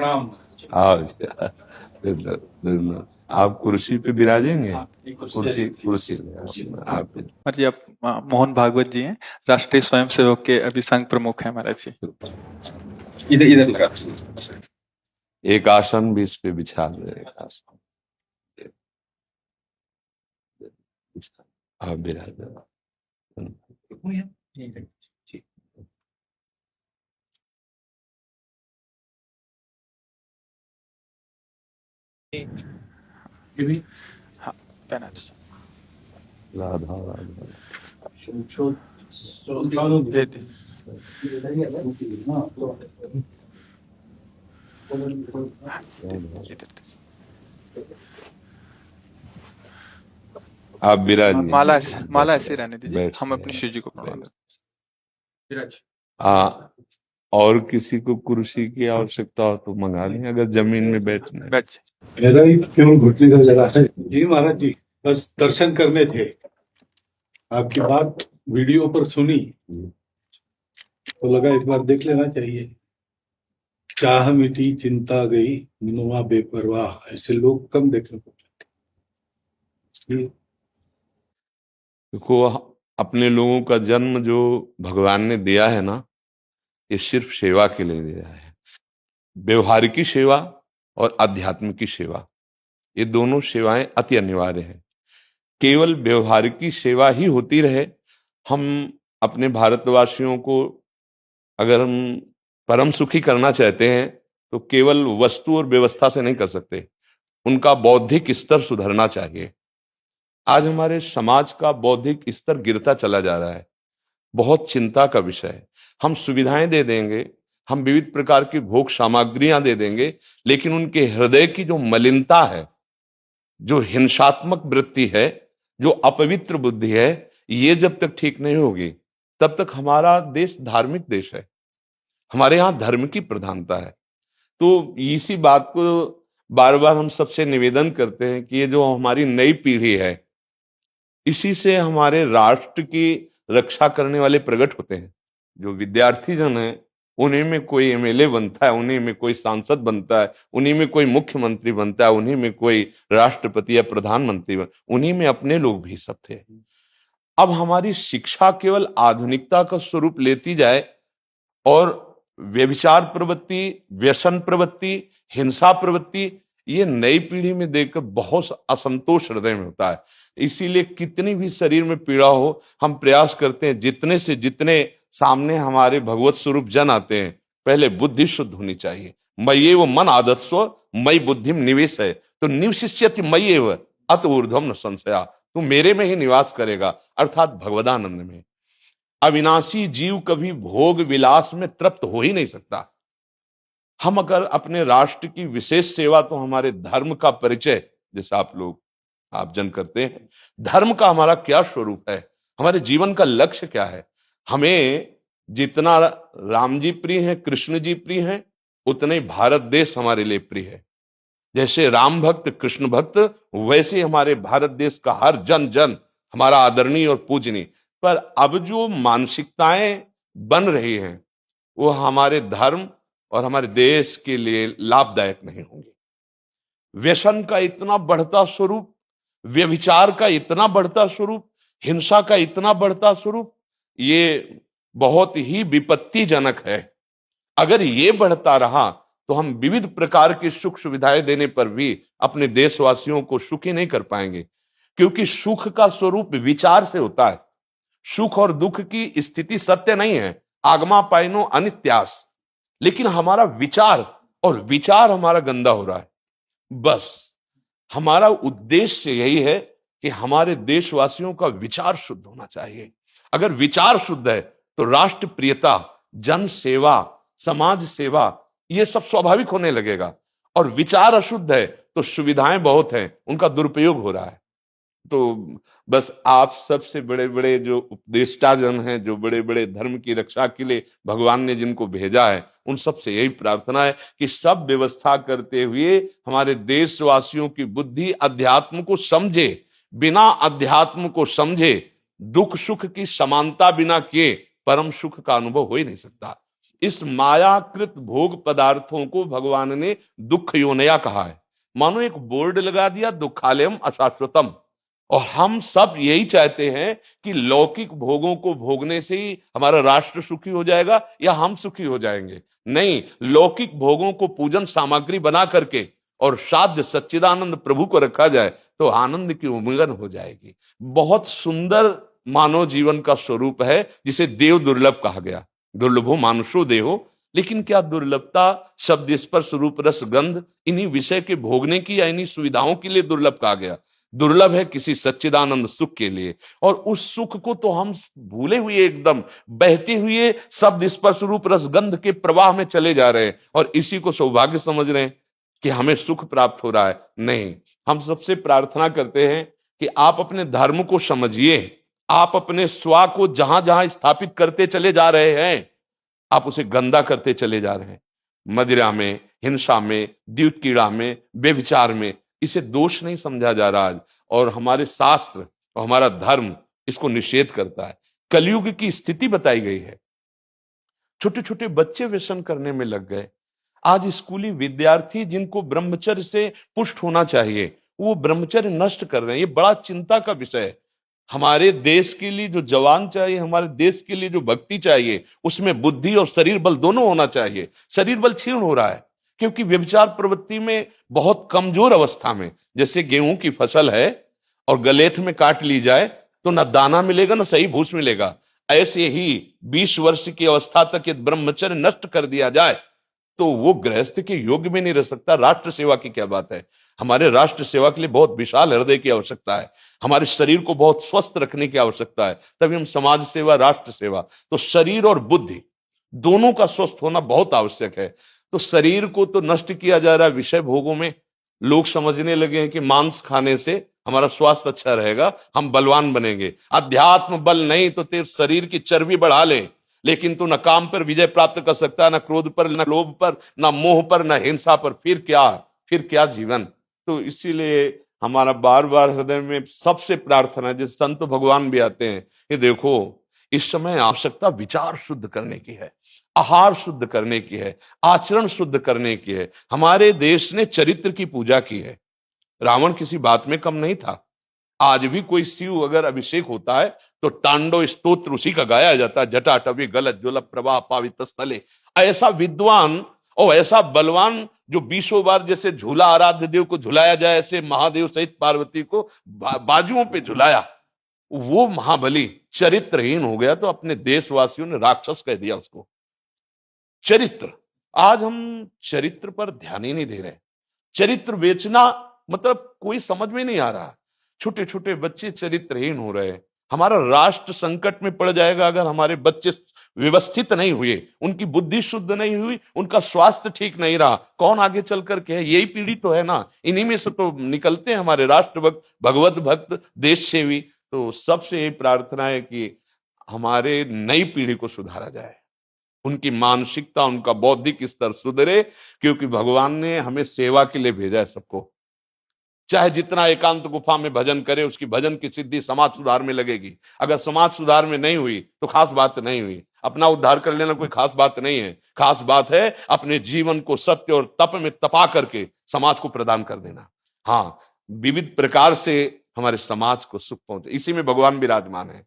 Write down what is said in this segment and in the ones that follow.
प्रणाम। अच्छा, धन्यवाद। आप कुर्सी पे विराजेंगे? कुर्सी कुर्सी आप जी, आप मोहन भागवत जी हैं, राष्ट्रीय स्वयंसेवक के अभी संघ प्रमुख हैं महाराज जी। इधर इधर लगा। एक आसन भी इस पे बिछा दो। एक आसन आप विराज। हाँ, पहना दीजिए। राधा राधा दे दे। इधर दीजिए। आप विराज। माला ऐसे रहने दीजिए, बैठ हम से अपनी शिव जी को प्रणाम करते विराज। और किसी को कुर्सी की आवश्यकता हो तो मंगा लें, अगर जमीन में बैठना है। बैठ जाइए। मेरा ही केवल घुटने का जगह है जी महाराज जी, बस दर्शन करने थे। आपकी बात वीडियो पर सुनी तो लगा एक बार देख लेना चाहिए। चाह मिटी चिंता गई मनुआ बेपरवाह, ऐसे लोग कम देखने को मिलते। देखो, अपने लोगों का जन्म जो भगवान ने दिया है ना, ये सिर्फ सेवा के लिए दिया है। व्यवहारिकी सेवा और आध्यात्म की सेवा, ये दोनों सेवाएं अति अनिवार्य है। केवल व्यवहारिकी सेवा ही होती रहे, हम अपने भारतवासियों को अगर हम परम सुखी करना चाहते हैं तो केवल वस्तु और व्यवस्था से नहीं कर सकते, उनका बौद्धिक स्तर सुधरना चाहिए। आज हमारे समाज का बौद्धिक स्तर गिरता चला जा रहा है, बहुत चिंता का विषय है। हम सुविधाएं दे देंगे, हम विविध प्रकार की भोग सामग्रियां दे देंगे, लेकिन उनके हृदय की जो मलिनता है, जो हिंसात्मक वृत्ति है, जो अपवित्र बुद्धि है, ये जब तक ठीक नहीं होगी तब तक हमारा देश धार्मिक देश है, हमारे यहाँ धर्म की प्रधानता है। तो इसी बात को बार बार हम सबसे निवेदन करते हैं कि ये जो हमारी नई पीढ़ी है, इसी से हमारे राष्ट्र की रक्षा करने वाले प्रकट होते हैं। जो विद्यार्थी जन है, उन्हीं में कोई एमएलए बनता है, उन्हीं में कोई सांसद बनता है, उन्हीं में कोई मुख्यमंत्री बनता है, उन्हीं में कोई राष्ट्रपति या प्रधानमंत्री उन्हीं में अपने लोग भी सब थे। अब हमारी शिक्षा केवल आधुनिकता का स्वरूप लेती जाए और व्यभिचार प्रवृत्ति, व्यसन प्रवृत्ति, हिंसा प्रवृत्ति, ये नई पीढ़ी में देखकर बहुत असंतोष हृदय में होता है। इसीलिए कितनी भी शरीर में पीड़ा हो, हम प्रयास करते हैं जितने से जितने सामने हमारे भगवत स्वरूप जन आते हैं, पहले बुद्धि शुद्ध होनी चाहिए। मय्ये वो मन आदत्स्व मई बुद्धिम निवेश है, तो निवशिष्यति मय्ये वो अत ऊर्ध्वम न संशया, तू मेरे में ही निवास करेगा, अर्थात भगवदानंद में। अविनाशी जीव कभी भोग विलास में तृप्त हो ही नहीं सकता। हम अगर अपने राष्ट्र की विशेष सेवा, तो हमारे धर्म का परिचय, जैसे आप जन करते हैं, धर्म का हमारा क्या स्वरूप है, हमारे जीवन का लक्ष्य क्या है। हमें जितना राम जी प्रिय हैं, कृष्ण जी प्रिय हैं, उतने भारत देश हमारे लिए प्रिय है। जैसे राम भक्त कृष्ण भक्त, वैसे हमारे भारत देश का हर जन जन हमारा आदरणीय और पूजनीय। पर अब जो मानसिकताएं बन रही हैं, वो हमारे धर्म और हमारे देश के लिए लाभदायक नहीं होंगी। व्यसन का इतना बढ़ता स्वरूप, व्यभिचार का इतना बढ़ता स्वरूप, हिंसा का इतना बढ़ता स्वरूप, ये बहुत ही विपत्तिजनक है। अगर ये बढ़ता रहा तो हम विविध प्रकार की सुख सुविधाएं देने पर भी अपने देशवासियों को सुखी नहीं कर पाएंगे, क्योंकि सुख का स्वरूप विचार से होता है। सुख और दुख की स्थिति सत्य नहीं है, आगमा पाइनो अनित्यास, लेकिन हमारा विचार, और विचार हमारा गंदा हो रहा है। बस हमारा उद्देश्य यही है कि हमारे देशवासियों का विचार शुद्ध होना चाहिए। अगर विचार शुद्ध है तो राष्ट्र प्रियता, जन सेवा, समाज सेवा, ये सब स्वाभाविक होने लगेगा। और विचार अशुद्ध है तो सुविधाएं बहुत हैं, उनका दुरुपयोग हो रहा है। तो बस आप सबसे बड़े बड़े जो उपदेष्टा जन हैं, जो बड़े बड़े धर्म की रक्षा के लिए भगवान ने जिनको भेजा है, उन सबसे यही प्रार्थना है कि सब व्यवस्था करते हुए हमारे देशवासियों की बुद्धि अध्यात्म को समझे। बिना अध्यात्म को समझे दुख सुख की समानता बिना किए परम सुख का अनुभव हो ही नहीं सकता। इस मायाकृत भोग पदार्थों को भगवान ने दुख योनया कहा है। मानो एक बोर्ड लगा दिया, दुखालयम अशाश्वतम। और हम सब यही चाहते हैं कि लौकिक भोगों को भोगने से ही हमारा राष्ट्र सुखी हो जाएगा या हम सुखी हो जाएंगे। नहीं, लौकिक भोगों को पूजन सामग्री बना करके और साध्य सच्चिदानंद प्रभु को रखा जाए तो आनंद की उमंगन हो जाएगी। बहुत सुंदर मानव जीवन का स्वरूप है, जिसे देव दुर्लभ कहा गया। दुर्लभो मानुषो देहो। लेकिन क्या दुर्लभता शब्द स्पर्श रूप रस गंध इन्हीं विषय के भोगने की या इन्हीं सुविधाओं के लिए दुर्लभ कहा गया? दुर्लभ है किसी सच्चिदानंद सुख के लिए। और उस सुख को तो हम भूले हुए, एकदम बहते हुए शब्द स्पर्श रूप रस गंध के प्रवाह में चले जा रहे हैं और इसी को सौभाग्य समझ रहे हैं कि हमें सुख प्राप्त हो रहा है। नहीं, हम सबसे प्रार्थना करते हैं कि आप अपने धर्म को समझिए। आप अपने स्वा को जहां जहां स्थापित करते चले जा रहे हैं, आप उसे गंदा करते चले जा रहे हैं। मदिरा में, हिंसा में, द्यूत कीड़ा में, व्यभिचार में। इसे दोष नहीं समझा जा रहा आज। और हमारे शास्त्र और हमारा धर्म इसको निषेध करता है। कलयुग की स्थिति बताई गई है। छोटे छोटे बच्चे व्यसन करने में लग गए। आज स्कूली विद्यार्थी जिनको ब्रह्मचर्य से पुष्ट होना चाहिए, वो ब्रह्मचर्य नष्ट कर रहे हैं। ये बड़ा चिंता का विषय है। हमारे देश के लिए जो जवान चाहिए, हमारे देश के लिए जो भक्ति चाहिए, उसमें बुद्धि और शरीर बल दोनों होना चाहिए। शरीर बल क्षीण हो रहा है क्योंकि व्यभिचार प्रवृत्ति में बहुत कमजोर अवस्था में, जैसे गेहूं की फसल है और गलेथ में काट ली जाए तो न दाना मिलेगा न सही भूस मिलेगा। ऐसे ही 20 वर्ष की अवस्था तक यदि ब्रह्मचर्य नष्ट कर दिया जाए तो वो गृहस्थ के योग्य में नहीं रह सकता। राष्ट्र सेवा की क्या बात है। हमारे राष्ट्र सेवा के लिए बहुत विशाल हृदय की आवश्यकता है। हमारे शरीर को बहुत स्वस्थ रखने की आवश्यकता है, तभी हम समाज सेवा, राष्ट्र सेवा। तो शरीर और बुद्धि दोनों का स्वस्थ होना बहुत आवश्यक है। तो शरीर को तो नष्ट किया जा रहा है विषय भोगों में। लोग समझने लगे हैं कि मांस खाने से हमारा स्वास्थ्य अच्छा रहेगा, हम बलवान बनेंगे। अध्यात्म बल नहीं तो तेरे शरीर की चर्बी बढ़ा ले, लेकिन तू न काम पर विजय प्राप्त कर सकता, न क्रोध पर, न लोभ पर, न मोह पर, न हिंसा पर। फिर क्या जीवन। तो इसीलिए हमारा बार बार हृदय में सबसे प्रार्थना है, जिस संत भगवान भी आते हैं, कि देखो इस समय आवश्यकता विचार शुद्ध करने की है, आहार शुद्ध करने की है, आचरण शुद्ध करने की है। हमारे देश ने चरित्र की पूजा की है। रावण किसी बात में कम नहीं था। आज भी कोई शिव अगर अभिषेक होता है तो तांडव स्तोत्र उसी का गाया जाता है। जटाटवी गलत ज्वल प्रवाह पावित स्थले। ऐसा विद्वान और ऐसा बलवान जो 20 बार जैसे झूला आराध्य देव को झुलाया जाए, ऐसे महादेव सहित पार्वती को बाजुओं पे झुलाया, वो महाबली चरित्रहीन हो गया तो अपने देशवासियों ने राक्षस कह दिया उसको। चरित्र, आज हम चरित्र पर ध्यान ही नहीं दे रहे। चरित्र बेचना मतलब कोई समझ में नहीं आ रहा। छोटे छोटे बच्चे चरित्रहीन हो रहे हैं। हमारा राष्ट्र संकट में पड़ जाएगा अगर हमारे बच्चे व्यवस्थित नहीं हुए, उनकी बुद्धि शुद्ध नहीं हुई, उनका स्वास्थ्य ठीक नहीं रहा। कौन आगे चल करके है? यही पीढ़ी तो है ना। इन्हीं में से तो निकलते हैं हमारे राष्ट्र भक्त, भगवत भक्त, देश सेवी। तो सबसे यही प्रार्थना है कि हमारे नई पीढ़ी को सुधारा जाए, उनकी मानसिकता, उनका बौद्धिक स्तर सुधरे, क्योंकि भगवान ने हमें सेवा के लिए भेजा है सबको। चाहे जितना एकांत गुफा में भजन करे, उसकी भजन की सिद्धि समाज सुधार में लगेगी। अगर समाज सुधार में नहीं हुई तो खास बात नहीं हुई। अपना उद्धार कर लेना कोई खास बात नहीं है। खास बात है अपने जीवन को सत्य और तप में तपा करके समाज को प्रदान कर देना। हाँ, विविध प्रकार से हमारे समाज को सुख पहुंचे, इसी में भगवान विराजमान है।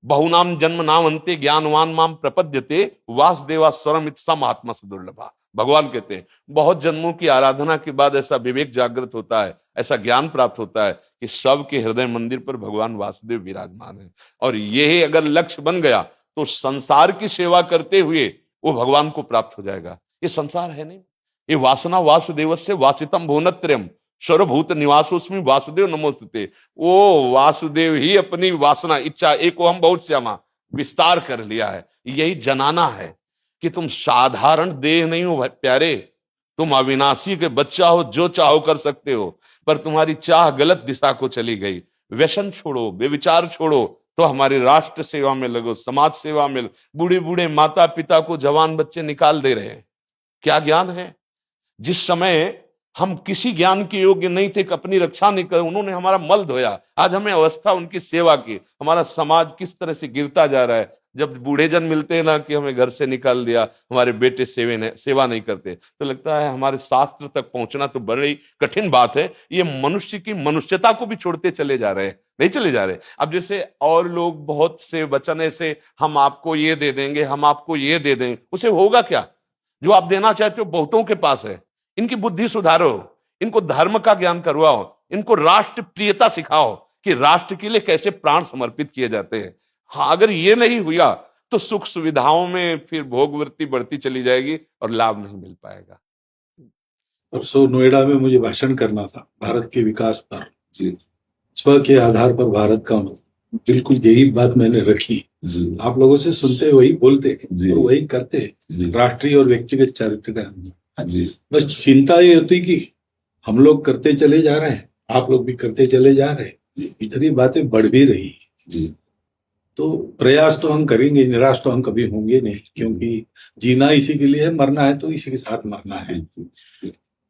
बहुनाम जन्म नाम अंते ज्ञानवान माम प्रपद्यते वासुदेवा स्वरमित सम आत्मा सुदुर्लभा। भगवान कहते हैं बहुत जन्मों की आराधना के बाद ऐसा विवेक जागृत होता है, ऐसा ज्ञान प्राप्त होता है कि सबके हृदय मंदिर पर भगवान वासुदेव विराजमान है। और यही अगर लक्ष्य बन गया तो संसार की सेवा करते हुए वो भगवान को प्राप्त हो जाएगा। ये संसार है नहीं, ये वासना वासुदेवस्य वासितम भुवनत्रयम् सर्वभूत निवासोस्मि वासुदेव नमोस्तुते। वो वासुदेव ही अपनी वासना, इच्छा, एको हम बहुत श्यामा विस्तार कर लिया है। यही जनाना है कि तुम साधारण देह नहीं हो प्यारे, तुम अविनाशी के बच्चा हो, जो चाहो कर सकते हो। पर तुम्हारी चाह गलत दिशा को चली गई। व्यसन छोड़ो, बेविचार छोड़ो, तो हमारे राष्ट्र सेवा में लगो, समाज सेवा में। बूढ़े बूढ़े माता पिता को जवान बच्चे निकाल दे रहे हैं। क्या ज्ञान है? जिस समय हम किसी ज्ञान के योग्य नहीं थे कि अपनी रक्षा नहीं कर, उन्होंने हमारा मल धोया। आज हमें अवस्था उनकी सेवा की। हमारा समाज किस तरह से गिरता जा रहा है। जब बूढ़े जन मिलते हैं ना कि हमें घर से निकाल दिया, हमारे बेटे सेवा नहीं करते, तो लगता है हमारे शास्त्र तक पहुंचना तो बड़ी कठिन बात है। ये मनुष्य की मनुष्यता को भी छोड़ते चले जा रहे हैं, नहीं चले जा रहे। अब जैसे और लोग बहुत से वचन ऐसे, हम आपको ये दे देंगे, हम आपको ये दे देंगे, उसे होगा क्या? जो आप देना चाहते हो बहुतों के पास है। इनकी बुद्धि सुधारो, इनको धर्म का ज्ञान करवाओ, इनको राष्ट्र प्रियता सिखाओ कि राष्ट्र के लिए कैसे प्राण समर्पित किए जाते हैं। हाँ, अगर ये नहीं हुआ तो सुख सुविधाओं में फिर भोगवृत्ति बढ़ती चली जाएगी और लाभ नहीं मिल पाएगा। परसों नोएडा में मुझे भाषण करना था भारत के विकास पर। जी स्व के आधार पर भारत का मतलब, बिल्कुल यही बात मैंने रखी। जी आप लोगों से सुनते वही बोलते जी और वही करते, जी राष्ट्रीय और व्यक्तिगत चरित्र का। जी बस चिंता ये होती कि हम लोग करते चले जा रहे हैं, आप लोग भी करते चले जा रहे हैं, इतनी बातें बढ़ भी रही। जी तो प्रयास तो हम करेंगे, निराश तो हम कभी होंगे नहीं, क्योंकि जीना इसी के लिए है, मरना है तो इसी के साथ मरना है।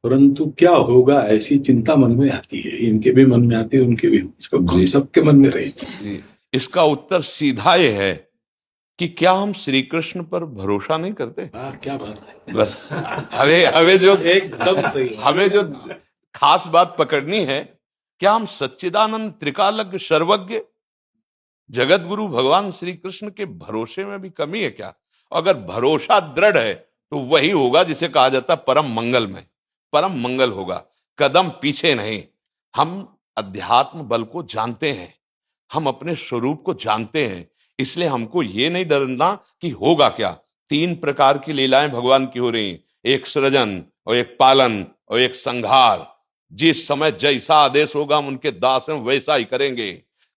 परंतु क्या होगा, ऐसी चिंता मन में आती है, इनके भी मन में आती है, उनके भी, हम सबके मन में रहेगी। जी, इसका उत्तर सीधा ये है कि क्या हम श्री कृष्ण पर भरोसा नहीं करते? हाँ, क्या बात है, बस हमें जो एकदम सही। हमें जो खास बात पकड़नी है, क्या हम सच्चिदानंद त्रिकालज्ञ सर्वज्ञ जगत गुरु भगवान श्री कृष्ण के भरोसे में भी कमी है क्या? अगर भरोसा दृढ़ है तो वही होगा जिसे कहा जाता है परम मंगल में, परम मंगल होगा, कदम पीछे नहीं। हम अध्यात्म बल को जानते हैं, हम अपने स्वरूप को जानते हैं, इसलिए हमको ये नहीं डरना कि होगा क्या। 3 प्रकार की लीलाएं भगवान की हो रही, एक सृजन और एक पालन और एक संहार। जिस समय जैसा आदेश होगा हम उनके दास हैं, वैसा ही करेंगे।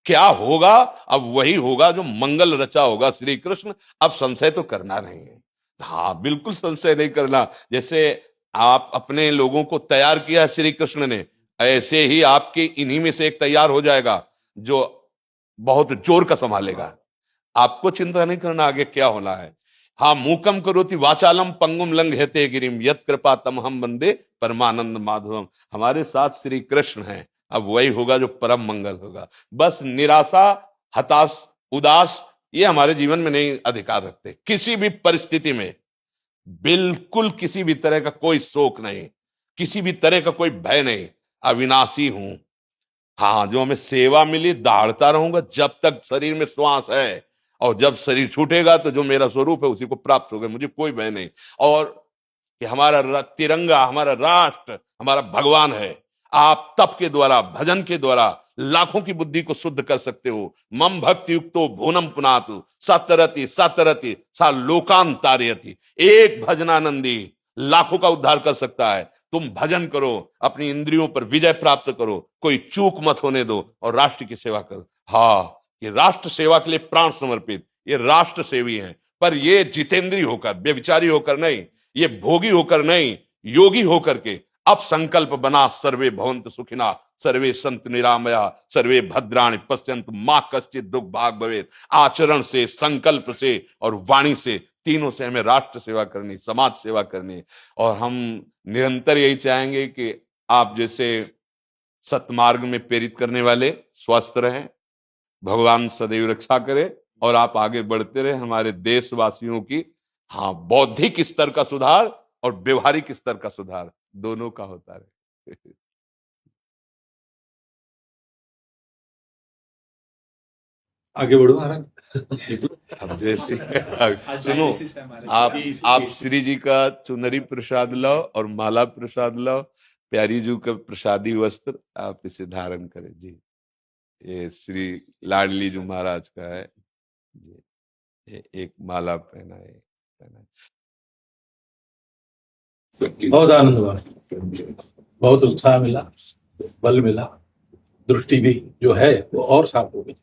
क्या होगा? अब वही होगा जो मंगल रचा होगा श्री कृष्ण। अब संशय तो करना नहीं है, हाँ बिल्कुल संशय नहीं करना। जैसे आप अपने लोगों को तैयार किया श्री कृष्ण ने, ऐसे ही आपके इन्हीं में से एक तैयार हो जाएगा जो बहुत जोर का संभालेगा। आपको चिंता नहीं करना आगे क्या होना है। हाँ, मूकम करोति वाचालम पंगुम लंघयते गिरिम यत् कृपा तमहम वंदे परमानंद माधवम। हमारे साथ श्री कृष्ण हैं, अब वही होगा जो परम मंगल होगा। बस निराशा, हताश, उदास ये हमारे जीवन में नहीं अधिकार रखते। किसी भी परिस्थिति में बिल्कुल किसी भी तरह का कोई शोक नहीं, किसी भी तरह का कोई भय नहीं। अविनाशी हूं, हाँ, जो हमें सेवा मिली दहाड़ता रहूंगा जब तक शरीर में श्वास है, और जब शरीर छूटेगा तो जो मेरा स्वरूप है उसी को प्राप्त होगा, मुझे कोई भय नहीं। और कि हमारा तिरंगा, हमारा राष्ट्र, हमारा भगवान है। आप तप के द्वारा, भजन के द्वारा लाखों की बुद्धि को शुद्ध कर सकते हो। मम भक्ति युक्तो भुवनम पुनातु सतरति सतरति सा लोकांतारयति। एक भजनानंदी लाखों का उद्धार कर सकता है। तुम भजन करो, अपनी इंद्रियों पर विजय प्राप्त करो, कोई चूक मत होने दो और राष्ट्र की सेवा करो। हाँ, ये राष्ट्र सेवा के लिए प्राण समर्पित, ये राष्ट्र सेवी हैं। पर ये जितेंद्रीय होकर, व्यभिचारी होकर नहीं, ये भोगी होकर नहीं, योगी होकर के अब संकल्प बना, सर्वे भवन्तु सुखिना, सर्वे संतु निरामया, सर्वे भद्राणि पश्यन्तु मां कश्चित् दुख भाग भवेत्। आचरण से, संकल्प से और वाणी से, तीनों से हमें राष्ट्र सेवा करनी, समाज सेवा करनी। और हम निरंतर यही चाहेंगे कि आप जैसे सतमार्ग में प्रेरित करने वाले स्वस्थ रहें, भगवान सदैव रक्षा करे और आप आगे बढ़ते रहे। हमारे देशवासियों की हाँ बौद्धिक स्तर का सुधार और व्यवहारिक स्तर का सुधार दोनों का होता रहे। आगे बढ़ो महाराज। अब जैसे सुनो, आप श्री जी का चुनरी प्रसाद लाओ और माला प्रसाद लाओ, प्यारी जी का प्रसादी वस्त्र आप इसे धारण करें जी। ये श्री लाडली जी महाराज का है जी, ये एक माला पहनाए। बहुत आनंद हुआ, बहुत उत्साह मिला, बल मिला, दृष्टि भी जो है वो और साफ हो गई।